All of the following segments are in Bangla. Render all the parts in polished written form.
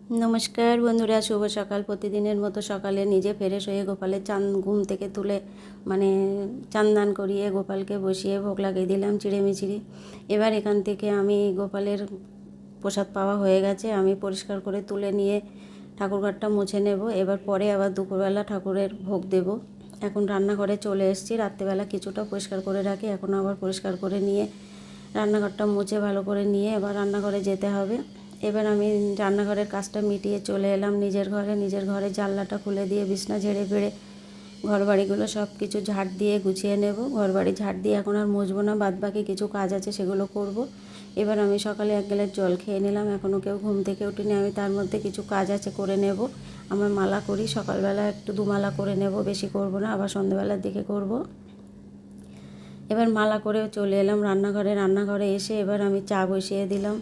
নমস্কার বন্ধুরা, শুভ সকাল। প্রতিদিনের মতো সকালে নিজে ফ্রেশ হয়ে গোপালের ঘুম থেকে তুলে চান দান করিয়ে গোপালকে বসিয়ে ভোগ লাগিয়ে দিলাম চিড়েমিচিড়ি। এবার এখান থেকে আমি গোপালের প্রসাদ পাওয়া হয়ে গেছে, আমি পরিষ্কার করে তুলে নিয়ে ঠাকুরঘরটা মুছে নেব। এবার পরে আবার দুপুরবেলা ঠাকুরের ভোগ দেব। এখন রান্নাঘরে চলে এসেছি, রাত্রেবেলা কিছুটা পরিষ্কার করে রাখি, এখন আবার পরিষ্কার করে নিয়ে রান্নাঘরটা মুছে ভালো করে নিয়ে এবার রান্নাঘরে যেতে হবে। এবার আমি রান্নাঘরের কাজটা মিটিয়ে চলে এলাম নিজের ঘরে জানলাটা খুলে দিয়ে বিছনা ঝেড়ে ফেড়ে ঘর বাড়িগুলো সব কিছু ঝাড় দিয়ে গুছিয়ে নেব। ঘর বাড়ি ঝাড় দিয়ে এখন আর মুছবো না, বাদবাকি কিছু কাজ আছে সেগুলো করব। এবার আমি সকালে 1 গ্লাস জল খেয়ে নিলাম, এখনও কেউ ঘুম থেকে উঠিনি। আমি তার মধ্যে কিছু কাজ আছে করে নেব। আমার মালা করি, সকালবেলা একটু 2 মালা করে নেব, বেশি করব না, আবার সন্ধ্যেবেলার দিকে করব। এবার মালা করে চলে এলাম রান্নাঘরে এসে এবার আমি চা বসিয়ে দিলাম।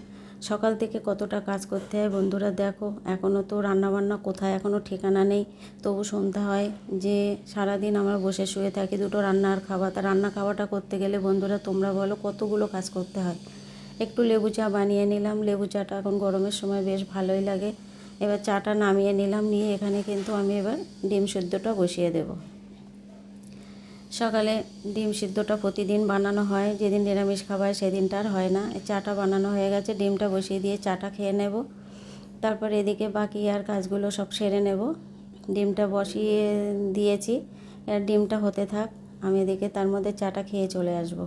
সকাল থেকে কতটা কাজ করতে হয় বন্ধুরা, দেখো এখনও তো রান্নাবান্না কোথায় এখনও ঠিকানা নেই। তবু সন্ধ্যা হয় যে সারাদিন আমরা বসে শুয়ে থাকি, দুটো রান্না আর খাওয়া। তা রান্না খাওয়াটা করতে গেলে বন্ধুরা তোমরা বলো কতগুলো কাজ করতে হয়। একটু লেবু চা বানিয়ে নিলাম, লেবু চাটা এখন গরমের সময় বেশ ভালোই লাগে। এবার চাটা নামিয়ে নিলাম, নিয়ে এখানে কিন্তু আমি এবার ডিম সেদ্ধটা বসিয়ে দেবো। সকালে ডিম সিদ্ধটা প্রতিদিন বানানো হয়, যেদিন নিরামিষ খাবার সেদিনটা আর হয় না। চাটা বানানো হয়ে গেছে, ডিমটা বসিয়ে দিয়ে চাটা খেয়ে নেব। তারপর এদিকে বাকি আর কাজগুলো সব সেরে নেব। ডিমটা বসিয়ে দিয়েছি, আর ডিমটা হতে থাক, আমি এদিকে তার মধ্যে চাটা খেয়ে চলে আসব।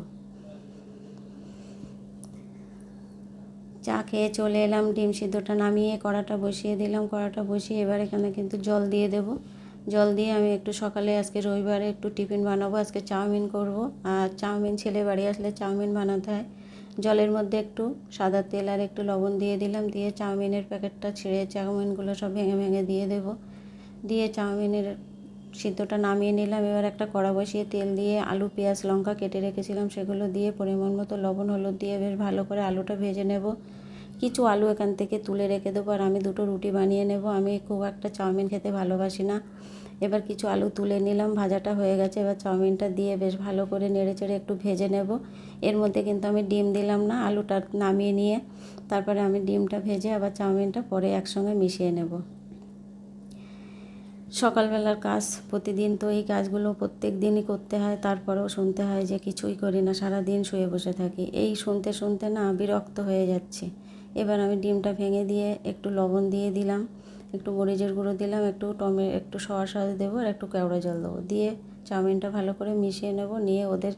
চা খেয়ে চলে এলাম, ডিম সিদ্ধটা নামিয়ে কড়াটা বসিয়ে দিলাম। কড়াটা বসিয়ে এবার এখানে কিন্তু জল দিয়ে দেব। জল দিয়ে আমি একটু সকালে আজকে রবিবারে একটু টিফিন বানাবো, আজকে চাউমিন করব। আর চাউমিন ছেলে বাড়ি আসলে চাউমিন বানাতে হয়। জলের মধ্যে একটু সাদা তেল আর একটু লবণ দিয়ে দিলাম, দিয়ে চাউমিনের প্যাকেটটা ছিঁড়ে চাউমিনগুলো সব ভেঙে ভেঙে দিয়ে দেব। দিয়ে চাউমিনের সিদ্ধটা নামিয়ে নিলাম। এবার একটা কড়া বসিয়ে তেল দিয়ে আলু পেঁয়াজ লঙ্কা কেটে রেখেছিলাম সেগুলো দিয়ে পরিমাণ মতো লবণ হলুদ দিয়ে বেশ ভালো করে আলুটা ভেজে নেব। কিছু আলু এখান থেকে তুলে রেখে দেবো, আর আমি 2টো রুটি বানিয়ে নেব। আমি খুব একটা চাউমিন খেতে ভালোবাসি না। এবার কিছু আলু তুলে নিলাম, ভাজাটা হয়ে গেছে। এবার চাউমিনটা দিয়ে বেশ ভালো করে নেড়ে চেড়ে একটু ভেজে নেব। এর মধ্যে কিন্তু আমি ডিম দিলাম না, আলুটা নামিয়ে নিয়ে তারপরে আমি ডিমটা ভেজে আবার চাউমিনটা পরে একসঙ্গে মিশিয়ে নেব। সকালবেলার কাজ প্রতিদিন তো এই কাজগুলো প্রত্যেক দিনই করতে হয়, তারপরেও শুনতে হয় যে কিছুই করি না, সারা দিন শুয়ে বসে থাকি। এই শুনতে শুনতে না বিরক্ত হয়ে যাচ্ছে। এবার আমি ডিমটা ভেঙে দিয়ে একটু লবণ দিয়ে দিলাম, একটু মরিচের গুঁড়ো দিলাম, একটু সস দেবো, আর একটু কেওড়া জল দেবো, দিয়ে চাউমিনটা ভালো করে মিশিয়ে নেব। নিয়ে ওদের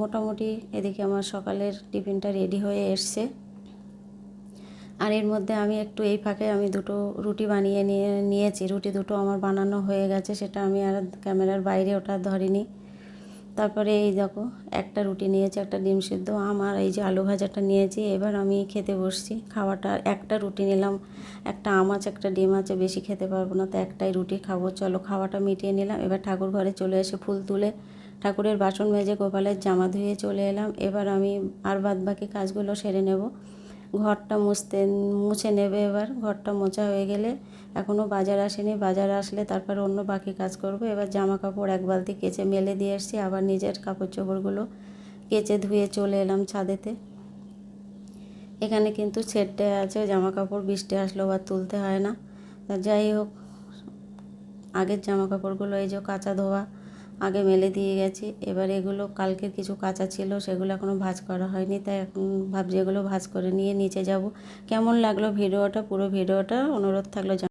মোটামুটি এদিকে আমার সকালের টিফিনটা রেডি হয়ে এসছে। আর এর মধ্যে আমি একটু এই ফাঁকে আমি 2টো রুটি বানিয়ে নিয়েছি। রুটি 2টো আমার বানানো হয়ে গেছে, সেটা আমি আর ক্যামেরার বাইরে ওটা ধরিনি। তারপরে এই দেখো একটা রুটি নিয়েছি, একটা ডিম সিদ্ধ, আমার এই যে আলু ভাজাটা নিয়েছি। এবার আমি খেতে বসছি। খাওয়াটা একটা রুটি নিলাম, একটা আম আছে একটা ডিম আছে, বেশি খেতে পারবো না, তো একটাই রুটি খাবো। চলো খাওয়াটা মিটিয়ে নিলাম। এবার ঠাকুর ঘরে চলে এসে ফুল তুলে ঠাকুরের বাসন মেজে গোপালের জামা ধুয়ে চলে এলাম। এবার আমি আর বাদবাকি কাজগুলো সেরে নেব। ঘরটা মুছে নেবে। এবার ঘরটা মোছা হয়ে গেলে, এখনও বাজার আসেনি, বাজার আসলে তারপর অন্য বাকি কাজ করব। এবার জামা কাপড় 1 বালতি কেচে মেলে দিয়ে এসেছি, আবার নিজের কাপড় চোপড়গুলো কেচে ধুয়ে চলে এলাম ছাদেতে। এখানে কিন্তু সেটে আছে জামা কাপড়, বৃষ্টি আসলেও আর তুলতে হয় না। তা যাই হোক, আগের জামা কাপড়গুলো এই যে কাঁচা ধোয়া আগে মেলে দিয়ে গেছি। এবার এগুলো কালকের কিছু কাঁচা ছিল, সেগুলো এখনও ভাঁজ করা হয়নি, তাই এখন ভাবছি এগুলো ভাঁজ করে নিয়ে নিচে যাব। কেমন লাগলো ভিডিওটা, পুরো ভিডিওটা অনুরোধ থাকলো